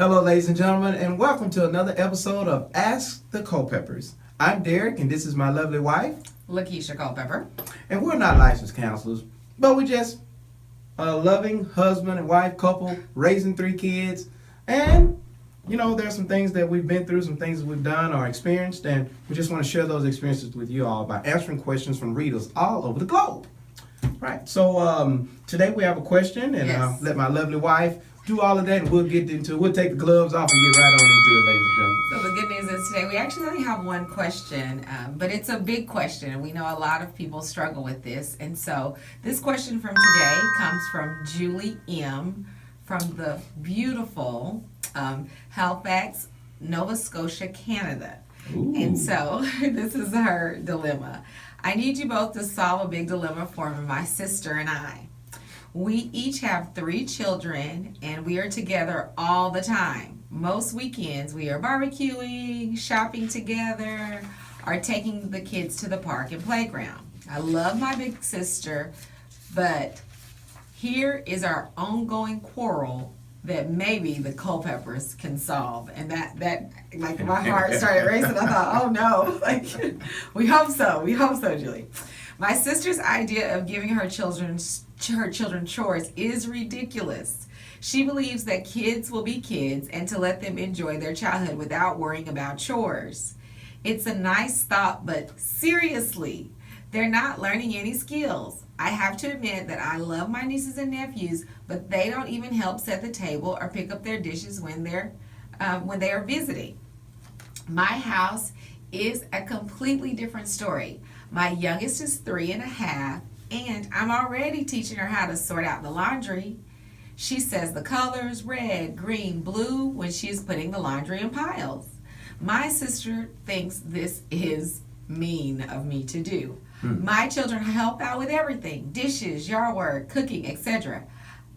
Hello, ladies and gentlemen, and welcome to another episode of Ask the Culpeppers. I'm Derek, and this is my lovely wife, Lakeisha Culpepper. and we're not licensed counselors, but we're just a loving husband and wife couple raising 3 kids. And, you know, there's some things that we've been through, some things that we've done or experienced, and we just want to share those experiences with you all by answering questions from readers all over the globe. Right, so today we have a question, and I'll let my lovely wife do all of that, and we'll take the gloves off and get right on into it, ladies and gentlemen. So the good news is today we actually only have one question, but it's a big question, and we know a lot of people struggle with this. And so this question from today comes from Julie M. from the beautiful Halifax, Nova Scotia, Canada. Ooh. And so this is her dilemma. I need you both to solve a big dilemma for me, my sister and I. We each have 3 children, and we are together all the time. Most weekends, we are barbecuing, shopping together, or taking the kids to the park and playground. I love my big sister, but here is our ongoing quarrel that maybe the Culpeppers can solve. And that like my heart started racing. I thought, oh no, like we hope so, Julie. My sister's idea of giving her children chores is ridiculous. She believes that kids will be kids and to let them enjoy their childhood without worrying about chores. It's a nice thought, but seriously, they're not learning any skills. I have to admit that I love my nieces and nephews, but they don't even help set the table or pick up their dishes when they are visiting. My house is a completely different story. My youngest is 3.5, and I'm already teaching her how to sort out the laundry. She says the colors red, green, blue when she's putting the laundry in piles. My sister thinks this is mean of me to do. My children help out with everything, dishes, yard work, cooking, etc.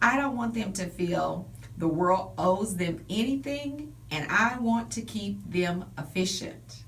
I don't want them to feel the world owes them anything, and I want to keep them efficient.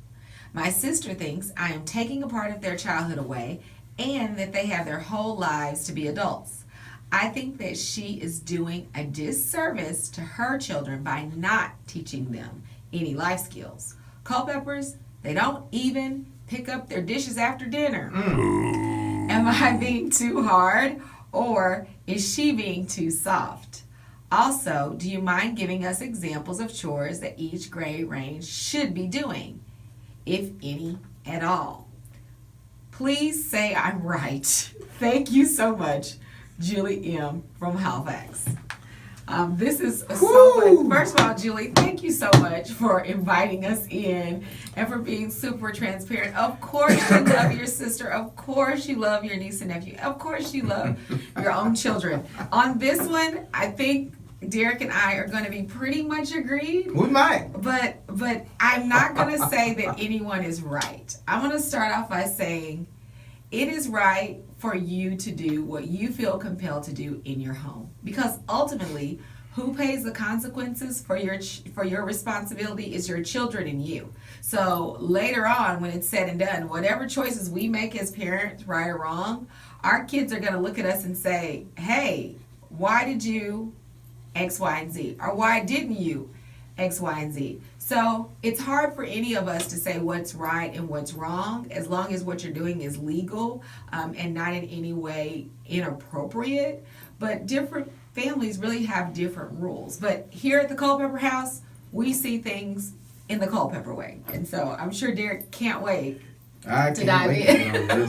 My sister thinks I am taking a part of their childhood away and that they have their whole lives to be adults. I think that she is doing a disservice to her children by not teaching them any life skills. Culpeppers, they don't even pick up their dishes after dinner. Am I being too hard, or is she being too soft? Also, do you mind giving us examples of chores that each grade range should be doing, if any at all? Please say I'm right. Thank you so much, Julie M. from Halifax. This is so fun. First of all, Julie, thank you so much for inviting us in and for being super transparent. Of course you love your sister. Of course you love your niece and nephew. Of course you love your own children. On this one, I think Derek and I are going to be pretty much agreed. We might. But I'm not going to say that anyone is right. I'm going to start off by saying it is right for you to do what you feel compelled to do in your home. Because ultimately, who pays the consequences for your responsibility is your children and you. So later on, when it's said and done, whatever choices we make as parents, right or wrong, our kids are going to look at us and say, hey, why did you X, Y, and Z? Or why didn't you X, Y, and Z? So it's hard for any of us to say what's right and what's wrong, as long as what you're doing is legal and not in any way inappropriate. But different families really have different rules. But here at the Culpepper House, we see things in the Culpepper way. And so I'm sure Derek can't wait to dive in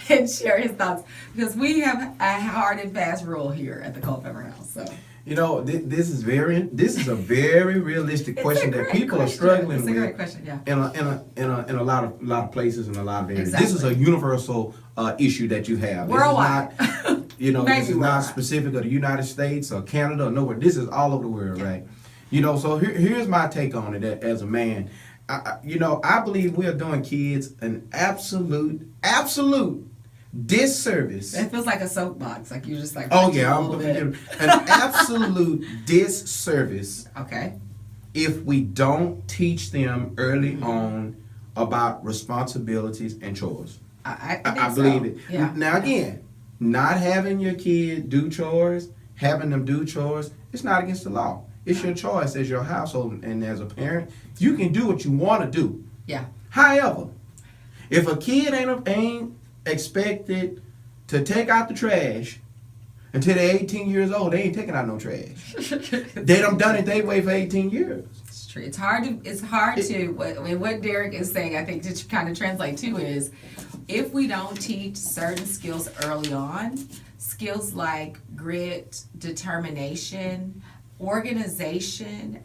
and share his thoughts, because we have a hard and fast rule here at the Culpepper House. So. You know, this is a very realistic question that people are struggling with. It's a great question, yeah. In a lot of places and a lot of areas. Exactly. This is a universal issue that you have. Worldwide. This is not specific of the United States or Canada or nowhere. This is all over the world, right? You know, so here's my take on it as a man. I believe we are doing kids an absolute disservice. It feels like a soapbox, like you're just like. Oh yeah, an absolute disservice. Okay. If we don't teach them early on about responsibilities and chores, I believe it. Yeah. Now again, not having your kid do chores, having them do chores, it's not against the law. It's your choice as your household and as a parent. You can do what you want to do. Yeah. However, if a kid ain't expected to take out the trash until they're 18 years old, they ain't taking out no trash. They done it their way for 18 years. It's true. It's hard to. What Derek is saying, I think, to kind of translate too, is if we don't teach certain skills early on, skills like grit, determination, organization,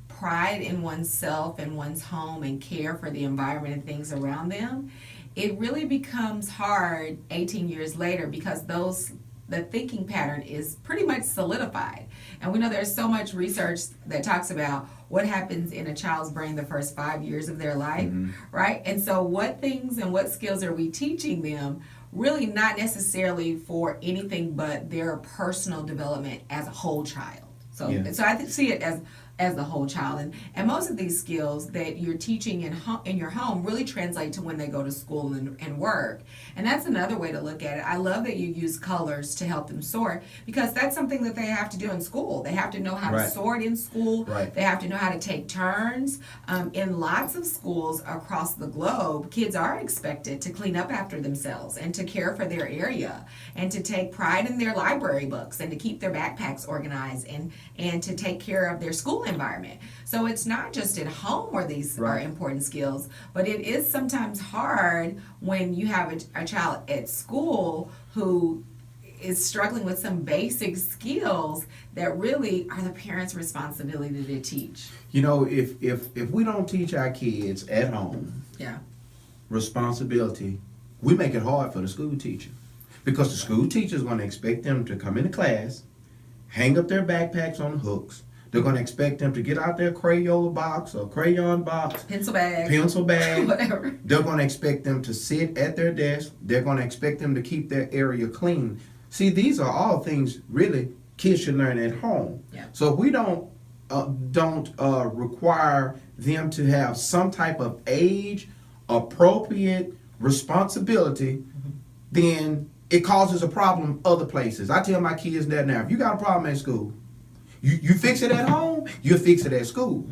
pride in oneself and one's home, and care for the environment and things around them, it really becomes hard 18 years later because the thinking pattern is pretty much solidified. And we know there's so much research that talks about what happens in a child's brain the first 5 years of their life, right? And so what things and what skills are we teaching them? Really not necessarily for anything but their personal development as a whole child. So I see it as the whole child. And most of these skills that you're teaching in your home really translate to when they go to school and work. And that's another way to look at it. I love that you use colors to help them sort, because that's something that they have to do in school. They have to know how to sort in school. Right. They have to know how to take turns. In lots of schools across the globe, kids are expected to clean up after themselves and to care for their area and to take pride in their library books and to keep their backpacks organized and to take care of their school environment. So it's not just at home where these are important skills, but it is sometimes hard when you have a child at school who is struggling with some basic skills that really are the parents' responsibility to teach. You know, if we don't teach our kids at home responsibility, we make it hard for the school teacher. Because the school teacher is going to expect them to come into class, hang up their backpacks on hooks. They're going to expect them to get out their Crayola box or crayon box, pencil bag, whatever. They're going to expect them to sit at their desk. They're going to expect them to keep their area clean. See, these are all things really kids should learn at home. Yeah. So if we don't require them to have some type of age appropriate responsibility, then it causes a problem other places. I tell my kids that now. If you got a problem at school, you fix it at home, you fix it at school.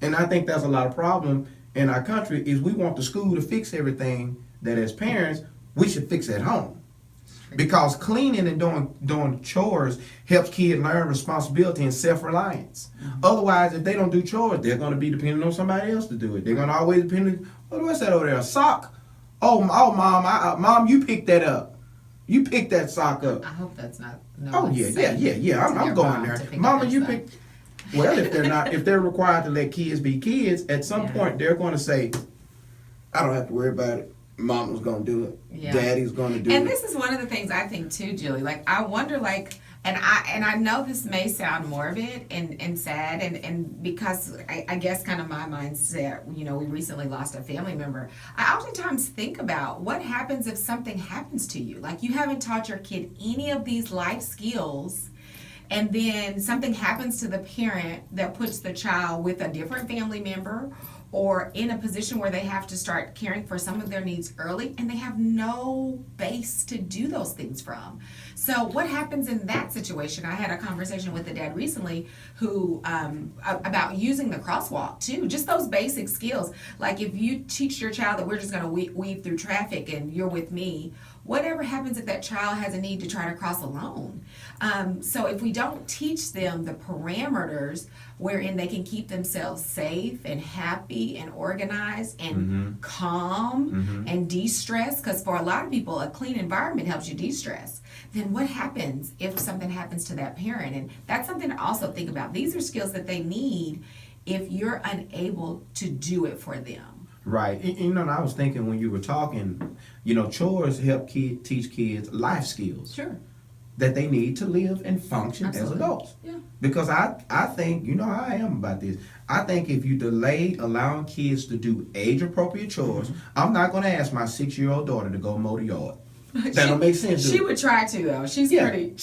And I think that's a lot of problem in our country is we want the school to fix everything that as parents we should fix at home. Because cleaning and doing chores helps kids learn responsibility and self-reliance. Otherwise, if they don't do chores, they're going to be dependent on somebody else to do it. They're going to always depend on, what's that over there, a sock? Oh, Mom, you picked that up. You picked that sock up. I hope that's not. No, oh yeah. I'm going there. Mama, you picked. Well, if they're required to let kids be kids, at some point they're going to say, "I don't have to worry about it. Mama's going to do it. Yeah. Daddy's going to do it." And this is one of the things I think too, Julie. Like I wonder, and I know this may sound morbid and sad, and because I guess kind of my mindset, we recently lost a family member. I oftentimes think about what happens if something happens to you. Like you haven't taught your kid any of these life skills, and then something happens to the parent that puts the child with a different family member or in a position where they have to start caring for some of their needs early, and they have no base to do those things from. So what happens in that situation? I had a conversation with a dad recently who about using the crosswalk too, just those basic skills. Like if you teach your child that we're just going to weave through traffic and you're with me, whatever happens if that child has a need to try to cross alone? So if we don't teach them the parameters wherein they can keep themselves safe and happy and organized and calm and de-stress, because for a lot of people, a clean environment helps you de-stress, then what happens if something happens to that parent? And that's something to also think about. These are skills that they need if you're unable to do it for them. Right. And I was thinking when you were talking, chores help teach kids life skills. Sure. That they need to live and function as adults. Yeah. Because I think, how I am about this. I think if you delay allowing kids to do age-appropriate chores, I'm not going to ask my 6-year-old daughter to go mow the yard. That don't make sense. She would try to though. She's pretty.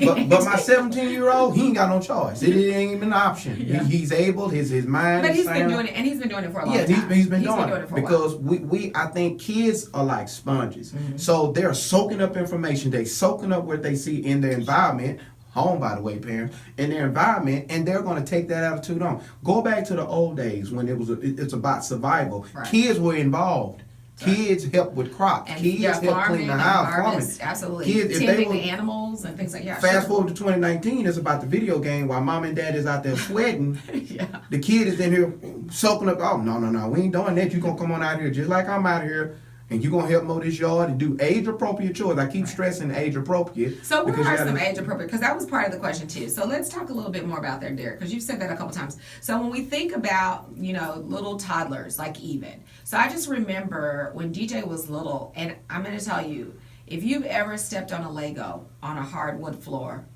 But my 17-year-old, he ain't got no choice. It ain't even an option. Yeah. He's able. His mind. But is he's sound. been doing it, and he's been doing it for a long time. Yeah, he's been doing it for a because while. I think kids are like sponges. So they're soaking up information. They soaking up what they see in their environment, home, by the way, parents, in their environment, and they're going to take that attitude on. Go back to the old days when it's about survival. Right. Kids were involved. Kids helped with crops. And Kids helped farming clean the and house. harvest, Farming. absolutely. Kids, if they Tending were, the animals and things like that. fast forward to 2019, it's about the video game while mom and dad is out there sweating. Yeah. The kid is in here soaking up. Oh, no, we ain't doing that. You gonna come on out here just like I'm out here, and you gonna help mow this yard and do age appropriate chores. I keep stressing age appropriate. So what because are you some gotta- age appropriate? Because that was part of the question too. So let's talk a little bit more about that, Derek, because you've said that a couple times. So when we think about, little toddlers, like even. So I just remember when DJ was little, and I'm going to tell you, if you've ever stepped on a Lego on a hardwood floor,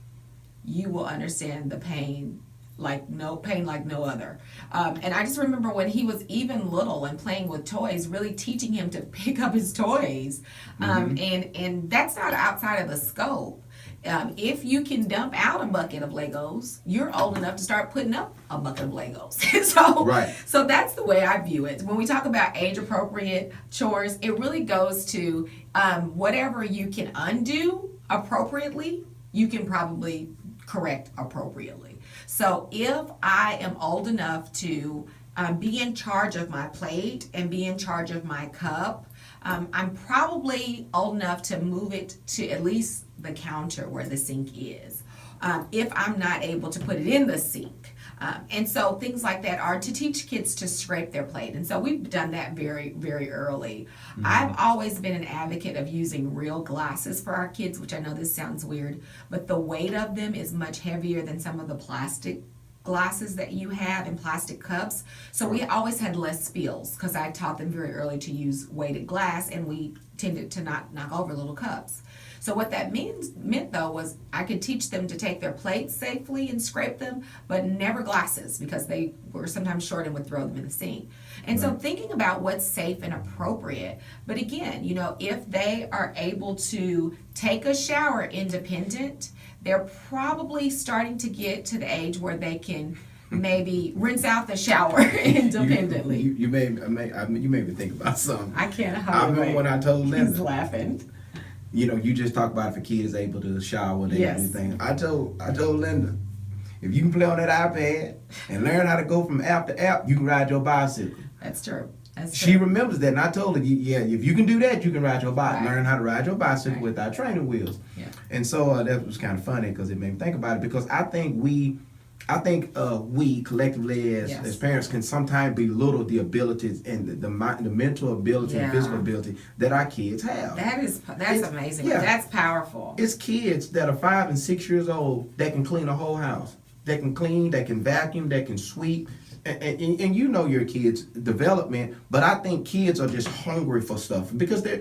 you will understand the pain like no other. And I just remember when he was even little and playing with toys, really teaching him to pick up his toys. And that's not outside of the scope. If you can dump out a bucket of Legos, you're old enough to start putting up a bucket of Legos. So that's the way I view it. When we talk about age appropriate chores, it really goes to whatever you can undo appropriately, you can probably correct appropriately. So if I am old enough to be in charge of my plate and be in charge of my cup, I'm probably old enough to move it to at least the counter where the sink is, if I'm not able to put it in the sink. And so things like that are to teach kids to scrape their plate. And so we've done that very, very early. I've always been an advocate of using real glasses for our kids, which I know this sounds weird, but the weight of them is much heavier than some of the plastic glasses that you have in plastic cups. So we always had less spills because I taught them very early to use weighted glass, and we tended to not knock over little cups. So what that meant though was I could teach them to take their plates safely and scrape them, but never glasses because they were sometimes short and would throw them in the sink. And so thinking about what's safe and appropriate, but again, if they are able to take a shower independent, they're probably starting to get to the age where they can maybe rinse out the shower independently. You made me think about something. I can't I remember when I told He's Linda. laughing. You just talk about if a kid is able to shower and everything. I told Linda, if you can play on that iPad and learn how to go from app to app, you can ride your bicycle. That's true. She remembers that, and I told her, if you can do that, you can ride your bike. Right. Learn how to ride your bicycle without training wheels. Yeah. And so that was kind of funny because it made me think about it. Because I think we collectively as parents can sometimes belittle the abilities and the mental ability and physical ability that our kids have. That's amazing. Yeah. That's powerful. It's kids that are 5 and 6 years old that can clean a whole house. That can clean, that can vacuum, that can sweep. And you know your kids' development, but I think kids are just hungry for stuff because they're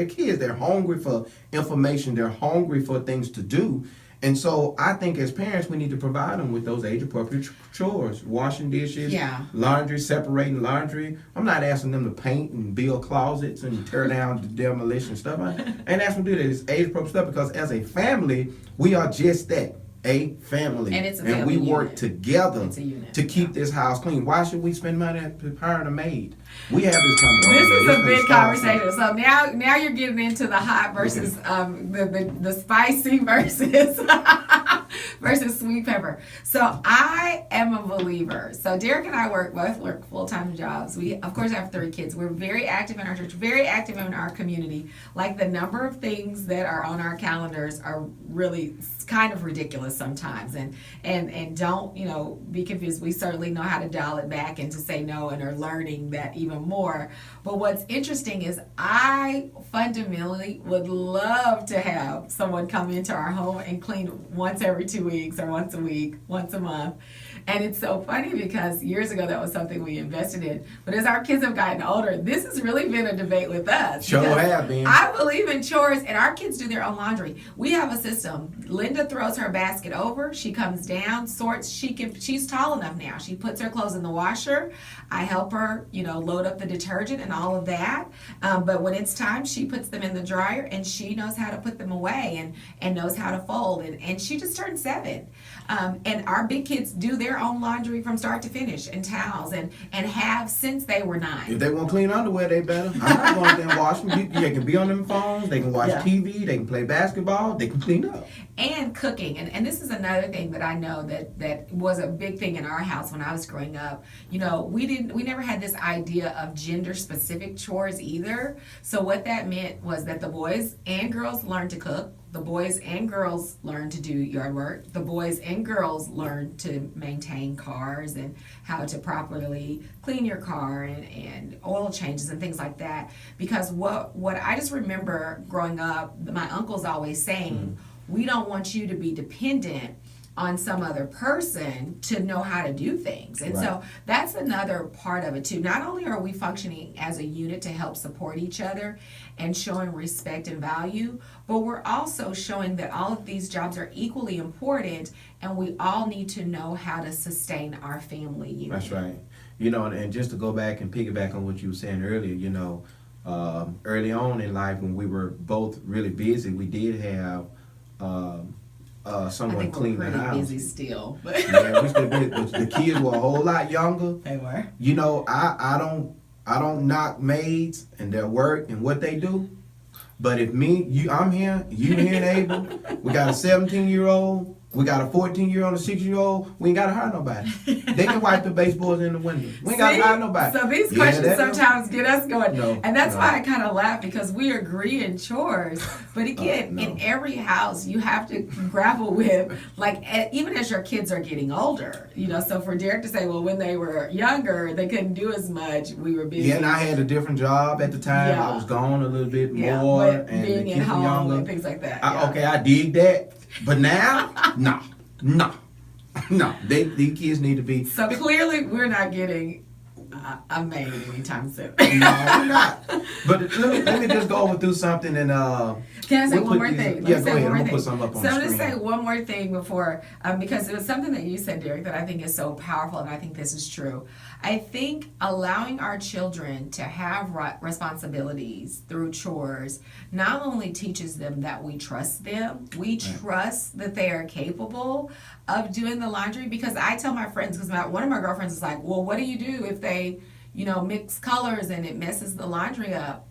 kids. They're hungry for information. They're hungry for things to do. And so I think as parents, we need to provide them with those age-appropriate chores, washing dishes, laundry, separating laundry. I'm not asking them to paint and build closets and tear down the demolition stuff. I ain't asking them to do that. It's age-appropriate stuff because as a family, we are just that. A family, and it's a family and we work unit. Together to keep this house clean. Why should we spend money hiring a maid? We have this conversation. This is a big conversation. So now you're getting into the hot versus the spicy versus versus sweet pepper. So I am a believer. So Derek and I both work full-time jobs. We of course have 3 kids. We're very active in our church, very active in our community. Like the number of things that are on our calendars are really kind of ridiculous sometimes, and don't be confused. We certainly know how to dial it back and to say no, and are learning that even more. But what's interesting is I fundamentally would love to have someone come into our home and clean once every 2 weeks or once a week, once a month. And it's so funny because years ago that was something we invested in. But as our kids have gotten older, this has really been a debate with us. Sure have been. I believe in chores, and our kids do their own laundry. We have a system. Linda throws her basket over. She comes down, sorts. She's tall enough now. She puts her clothes in the washer. I help her, load up the detergent and all of that. But when it's time, she puts them in the dryer, and she knows how to put them away and knows how to fold. And she just turned 7. 7. And our big kids do their own laundry from start to finish, and towels, and have since they were 9. If they want clean underwear, they better. I'm not going to them wash them. They can be on them phones. They can watch Yeah. TV. They can play basketball. They can clean up. And cooking, and this is another thing that I know that was a big thing in our house when I was growing up. You know, we never had this idea of gender specific chores either. So what that meant was that the boys and girls learned to cook. The boys and girls learned to do yard work. The boys and girls learned to maintain cars and how to properly clean your car and oil changes and things like that. Because what I just remember growing up, my uncles always saying, we don't want you to be dependent on some other person to know how to do things. And so that's another part of it too. Not only are we functioning as a unit to help support each other and showing respect and value, but we're also showing that all of these jobs are equally important, and we all need to know how to sustain our family unit. That's right. You know, and just to go back and piggyback on what you were saying earlier, you know, early on in life when we were both really busy, we did have someone I think clean we're the pretty house. busy still. But Yeah, we still busy, but the kids were a whole lot younger. they were. You know, I don't knock maids and their work and what they do, but if I'm here, you here and Abel, we got a 17-year-old, we got a 14-year-old, a 6-year-old, we ain't gotta hire nobody. They can wipe the baseboards in the window. We ain't gotta hire nobody. So these Yeah, questions that- sometimes get us going. No, and that's no. why I kind of laugh, because we agree in chores. But again, No. in every house, you have to grapple with, like, even as your kids are getting older, you know, so for Derek to say, well, when they were younger, they couldn't do as much, we were busy. Yeah, and I had a different job at the time. Yeah. I was gone a little bit Yeah, more, but and the being kids at were home younger. and things like that. Okay, I dig that, but now, no. These kids need to be. So clearly, we're not getting a maid anytime soon. No, we're not. But let me just go through something and Can I say we'll one put more these- thing? Yeah, Let me go say ahead. one I'm more gonna put thing. something up on So the I'm going to screen. say one more thing before, because it was something that you said, Derek, that I think is so powerful, and I think this is true. I think allowing our children to have responsibilities through chores not only teaches them that we trust them, we trust that they are capable of doing the laundry. Because I tell my friends, because one of my girlfriends is like, well, what do you do if they, you know, mix colors and it messes the laundry up?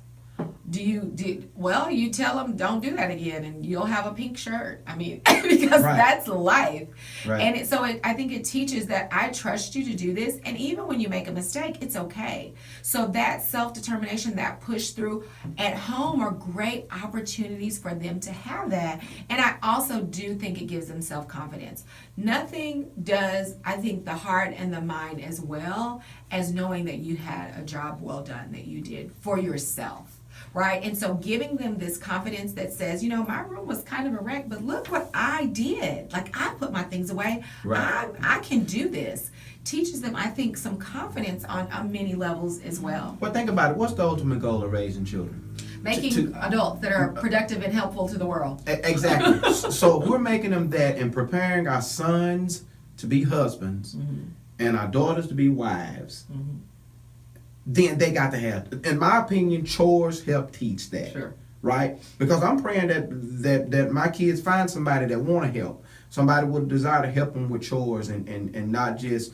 Well, you tell them don't do that again, and you'll have a pink shirt. I mean, because that's life. Right. And I think it teaches that I trust you to do this, and even when you make a mistake, it's okay. So that self-determination, that push through at home are great opportunities for them to have that. And I also do think it gives them self-confidence. Nothing does, I think, the heart and the mind as well as knowing that you had a job well done that you did for yourself. Right? And so giving them this confidence that says, you know, my room was kind of a wreck, but look what I did. Like, I put my things away. Right. I can do this. Teaches them, I think, some confidence on many levels as well. Well, think about it. What's the ultimate goal of raising children? Making adults that are productive and helpful to the world. Exactly. So we're making them that and preparing our sons to be husbands and our daughters to be wives. Then they got to have, in my opinion, chores help teach that. Sure. Right? Because I'm praying that my kids find somebody that want to help, somebody with a desire to help them with chores and not just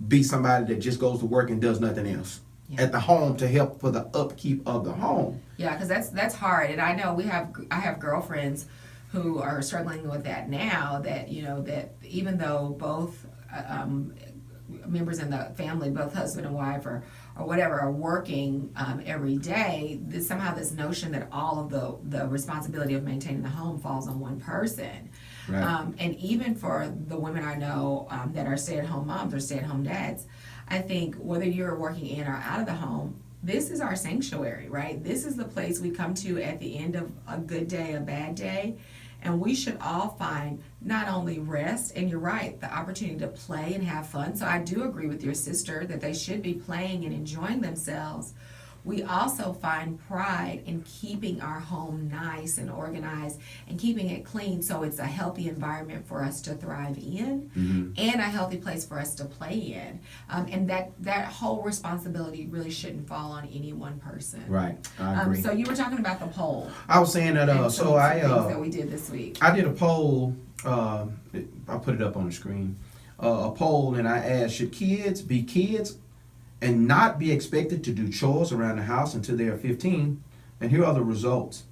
be somebody that just goes to work and does nothing else at the home to help for the upkeep of the home. Yeah, because that's hard, and I know I have girlfriends who are struggling with that now. That, you know, that even though both members in the family, both husband and wife or whatever, are working every day, somehow this notion that all of the responsibility of maintaining the home falls on one person. Right. And even for the women I know that are stay-at-home moms or stay-at-home dads, I think whether you're working in or out of the home, this is our sanctuary, right? This is the place we come to at the end of a good day, a bad day. And we should all find not only rest, and you're right, the opportunity to play and have fun. So I do agree with your sister that they should be playing and enjoying themselves. We also find pride in keeping our home nice and organized and keeping it clean so it's a healthy environment for us to thrive in and a healthy place for us to play in. And that whole responsibility really shouldn't fall on any one person. Right. I agree. So you were talking about the poll. I was saying that And so some I things that we did this week. I did a poll I'll put it up on the screen, a poll, and I asked, should kids be kids and not be expected to do chores around the house until they are 15? And here are the results.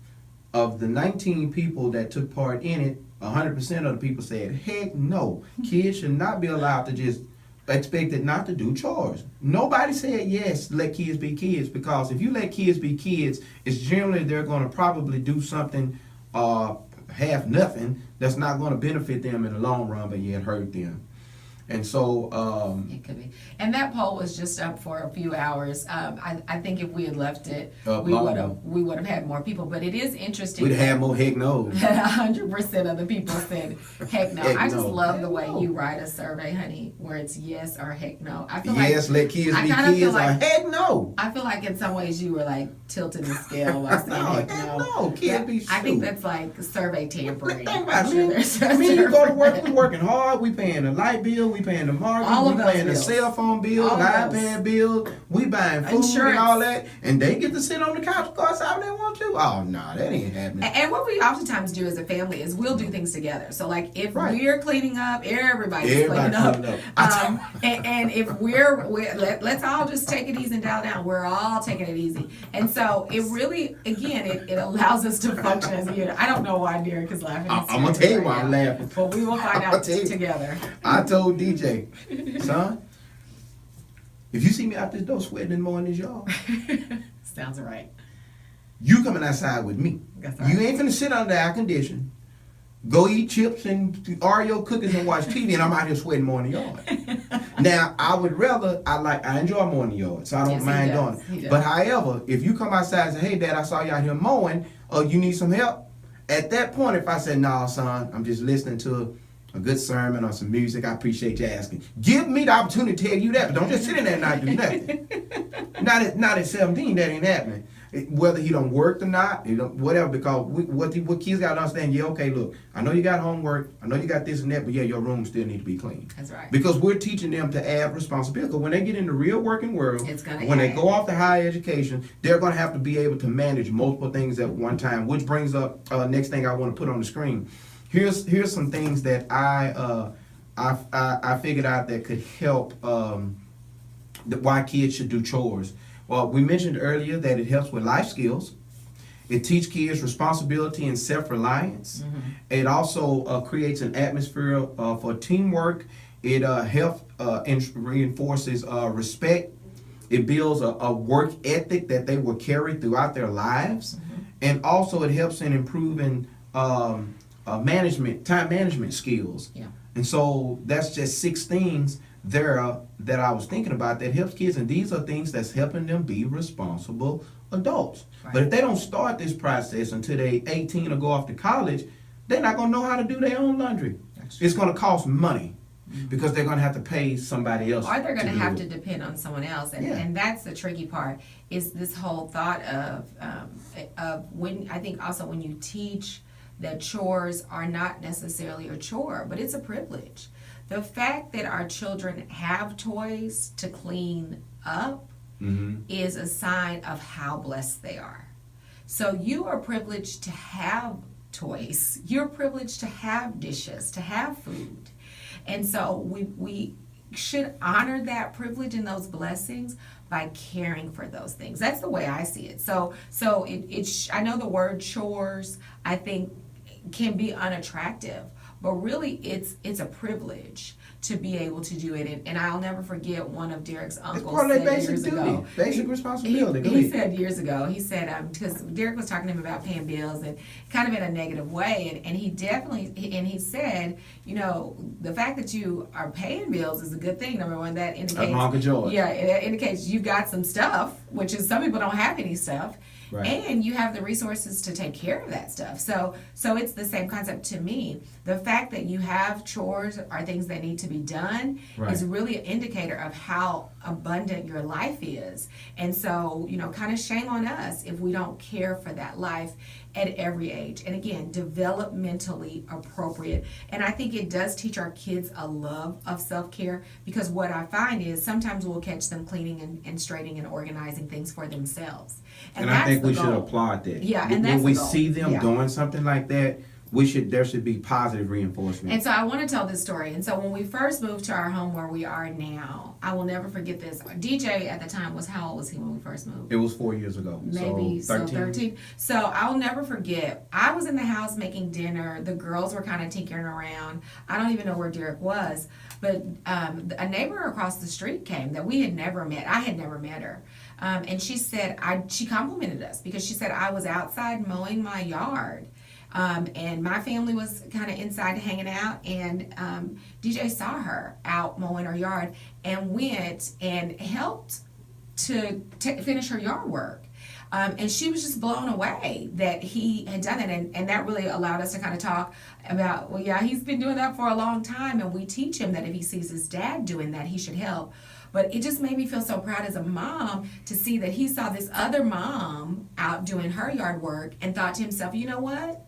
Of the 19 people that took part in it, 100% of the people said, heck no, kids should not be allowed to just expected not to do chores. Nobody said yes, let kids be kids, because if you let kids be kids, it's generally they're going to probably do something half nothing that's not going to benefit them in the long run, but yet hurt them. And so it could be. And that poll was just up for a few hours. I think if we had left it, we would have had more people. But it is interesting. We'd have more heck no's. That 100% of the people said heck no. Heck I just no. love the way No. you write a survey, honey, where it's yes or heck no. I feel Yes, like let kids I be kinda feel kids, like- or heck no. I feel like in some ways you were like tilting the scale by saying No, heck heck no. no, kids be I think shoot. that's like survey tampering. Think about I'm it. sure there's a Me, you go to work, survey. we working hard, we paying the light bill, we paying the mortgage, All of we those paying the bills. cell phone bill, All the of those. iPad bill, we buying food Insurance. and all that, and they get to sit on the couch and go outside when they want to? Oh, no, that ain't happening. And what we oftentimes do as a family is we'll do things together. So like if Right. we're cleaning up, everybody's Everybody cleaning up. cleaning up. And if let's all just take it easy and dial down. We're all taking it easy. And so it really, again, it allows us to function as a unit. I don't know why Derek is laughing. He's I'm going to tell you serious why I'm right now. laughing. But we will find I'll out tell you. together. I told DJ, son, if you see me out this door sweating in the morning, y'all, Sounds right. you coming outside with me. That's You right. ain't finna sit under air condition, go eat chips and Oreo cookies and watch TV, and I'm out here sweating more in the yard. Now, I would rather, I enjoy mowing the yard, so I don't Yes, he mind does. doing He it. does. But however, if you come outside and say, hey, Dad, I saw you out here mowing, you need some help? At that point, if I say, nah, son, I'm just listening to a good sermon or some music, I appreciate you asking. Give me the opportunity to tell you that, but don't just sit in there and not do nothing. not at 17, that ain't happening. Whether he don't work or not, whatever, because what kids got to understand, yeah, okay, look, I know you got homework, I know you got this and that, but yeah, your room still need to be clean. That's right. Because we're teaching them to add responsibility. Because when they get in the real working world, It's gonna when they add. go off to higher education, they're going to have to be able to manage multiple things at one time, which brings up next thing I want to put on the screen. Here's some things that I figured out that could help why kids should do chores. Well, we mentioned earlier that it helps with life skills. It teaches kids responsibility and self-reliance. Mm-hmm. It also creates an atmosphere for teamwork. It helps and reinforces respect. It builds a work ethic that they will carry throughout their lives. Mm-hmm. And also it helps in improving time management skills. Yeah. And so that's just 6 things there that I was thinking about that helps kids, and these are things that's helping them be responsible adults. Right. But if they don't start this process until they 18 or go off to college, they're not going to know how to do their own laundry. It's going to cost money because they're going to have to pay somebody else. Or they're going to do have it. to depend on someone else, and, Yeah. and that's the tricky part. Is this whole thought of when I think also when you teach that chores are not necessarily a chore, but it's a privilege. The fact that our children have toys to clean up Mhm. is a sign of how blessed they are. So you are privileged to have toys. You're privileged to have dishes, to have food. And so we should honor that privilege and those blessings by caring for those things. That's the way I see it. So I know the word chores, I think, can be unattractive, but really it's a privilege to be able to do it. And I'll never forget one of Derek's It's uncles part of said their basic years duty, ago. basic responsibility. Go He ahead. said years ago, he said, because Derek was talking to him about paying bills and kind of in a negative way, and he definitely, and he said, the fact that you are paying bills is a good thing. Number one, that indicates, Uncle George. yeah, it indicates you've got some stuff, which is some people don't have any stuff. Right. And you have the resources to take care of that stuff. So it's the same concept to me. The fact that you have chores or things that need to be done Right. is really an indicator of how abundant your life is. And so, kind of shame on us if we don't care for that life at every age. And again, developmentally appropriate. And I think it does teach our kids a love of self-care, because what I find is sometimes we'll catch them cleaning and straightening and organizing things for themselves. And I that's think the we should goal. applaud that. Yeah, and when that's we the goal. see them Yeah. doing something like that, there should be positive reinforcement. And so I want to tell this story. And so when we first moved to our home where we are now, I will never forget this. DJ at the time how old was he when we first moved? It was 4 years ago. Maybe so 13. So I'll never forget. I was in the house making dinner. The girls were kind of tinkering around. I don't even know where Derek was, but a neighbor across the street came that we had never met. I had never met her. And she said, she complimented us because she said I was outside mowing my yard. And my family was kind of inside hanging out, and DJ saw her out mowing her yard and went and helped to finish her yard work. And she was just blown away that he had done it. And that really allowed us to kind of talk about, well, yeah, he's been doing that for a long time. And we teach him that if he sees his dad doing that, he should help. But it just made me feel so proud as a mom to see that he saw this other mom out doing her yard work and thought to himself, you know what?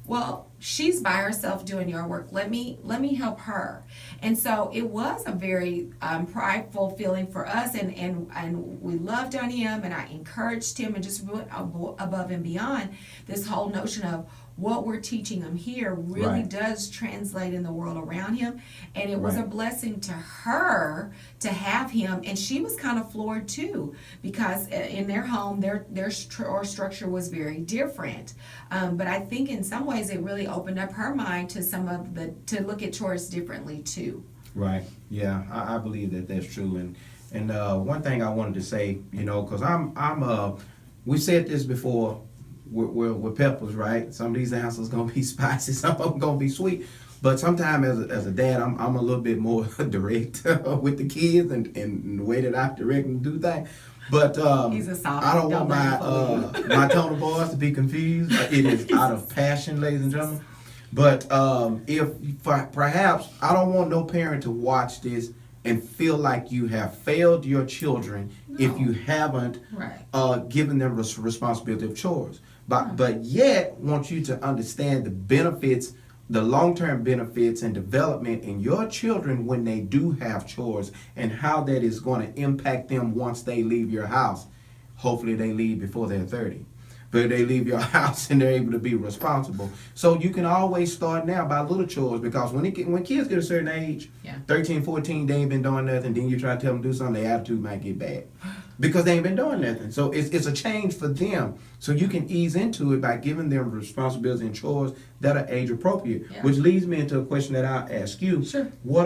Well, she's by herself doing yard work. Let me help her. And so it was a very prideful feeling for us, and we loved on him, and I encouraged him and just went above and beyond. This whole notion of what we're teaching him here really does translate in the world around him, and it was a blessing to her to have him. And she was kind of floored too, because in their home their structure was very different. But I think in some ways it really opened up her mind to to look at chores differently too. Right. Yeah, I believe that that's true. And one thing I wanted to say, because we said this before. With peppers, right? Some of these answers gonna be spicy, some of them gonna be sweet. But sometimes as a dad, I'm a little bit more direct with the kids and the way that I direct them to do things. But He's a soft, I don't want my tone of voice to be confused. It is out of passion, ladies and gentlemen. But perhaps I don't want no parent to watch this and feel like you have failed your children if you haven't given them responsibility of chores. But yet want you to understand the benefits, the long-term benefits and development in your children when they do have chores, and how that is going to impact them once they leave your house. Hopefully they leave before they're 30. But they leave your house and they're able to be responsible. So you can always start now by little chores, because when kids get a certain age, 13, 14, they ain't been doing nothing, then you try to tell them to do something, their attitude might get bad because they ain't been doing nothing. So it's a change for them. So you can ease into it by giving them responsibilities and chores that are age appropriate, which leads me into a question that I'll ask you. Sure. What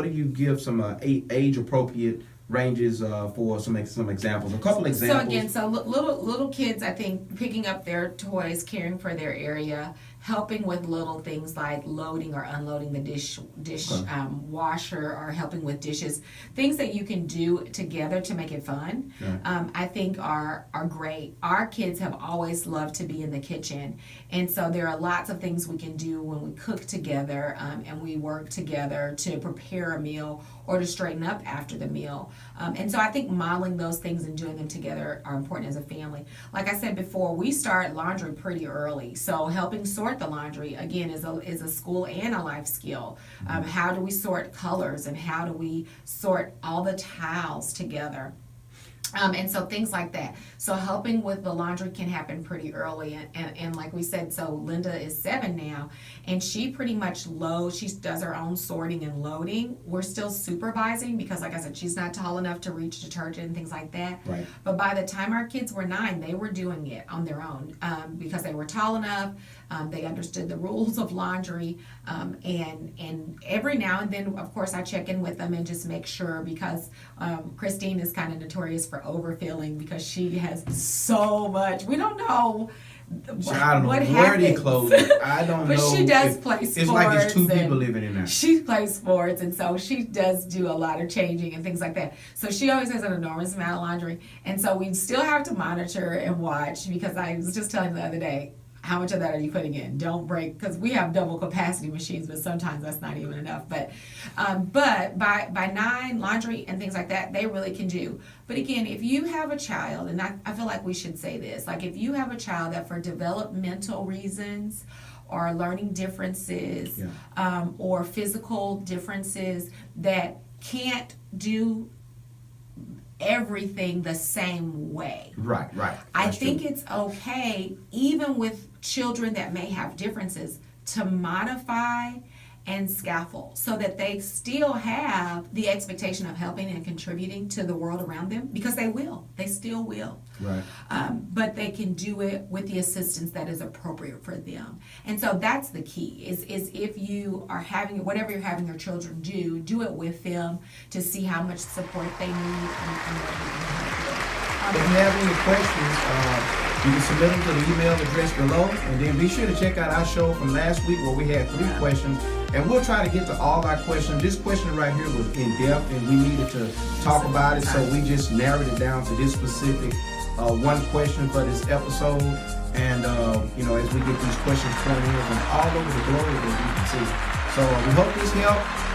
do you give some age appropriate ranges for some examples, a couple examples? So again, little kids, I think, picking up their toys, caring for their area, helping with little things like loading or unloading the dish washer, or helping with dishes, things that you can do together to make it fun. I think are great. Our kids have always loved to be in the kitchen, and so there are lots of things we can do when we cook together and we work together to prepare a meal or to straighten up after the meal. And so I think modeling those things and doing them together are important as a family. Like I said before, we start laundry pretty early, so helping sort the laundry again is a school and a life skill. How do we sort colors, and how do we sort all the towels together? And so things like that. So helping with the laundry can happen pretty early. And like we said, so Linda is 7 now, and she pretty much she does her own sorting and loading. We're still supervising because, like I said, she's not tall enough to reach detergent and things like that. Right. But by the time our kids were 9, they were doing it on their own because they were tall enough. They understood the rules of laundry. And every now and then, of course, I check in with them and just make sure, because Christine is kind of notorious for overfilling because she has so much. We don't know what happens. I don't know. But she does play sports. It's like it's two people living in there. She plays sports, and so she does do a lot of changing and things like that. So she always has an enormous amount of laundry. And so we still have to monitor and watch, because I was just telling the other day, how much of that are you putting in? Don't break, because we have double capacity machines, but sometimes that's not even enough. But by 9, laundry and things like that, they really can do. But again, if you have a child, and I feel like we should say this, like if you have a child that for developmental reasons or learning differences or physical differences that can't do everything the same way. Right. I think it's okay, even with children that may have differences, to modify and scaffold so that they still have the expectation of helping and contributing to the world around them, because they still will. Right. But they can do it with the assistance that is appropriate for them. And so that's the key, is if you are having, whatever you're having your children do it with them to see how much support they need and what you can help with. If you have any questions, you can submit them to the email address below, and then be sure to check out our show from last week where we had 3 questions, and we'll try to get to all our questions. This question right here was in depth, and we needed to talk about it, so we just narrowed it down to this specific one question for this episode. And as we get these questions pointed in from all over the globe, as you can see. So we hope this helped.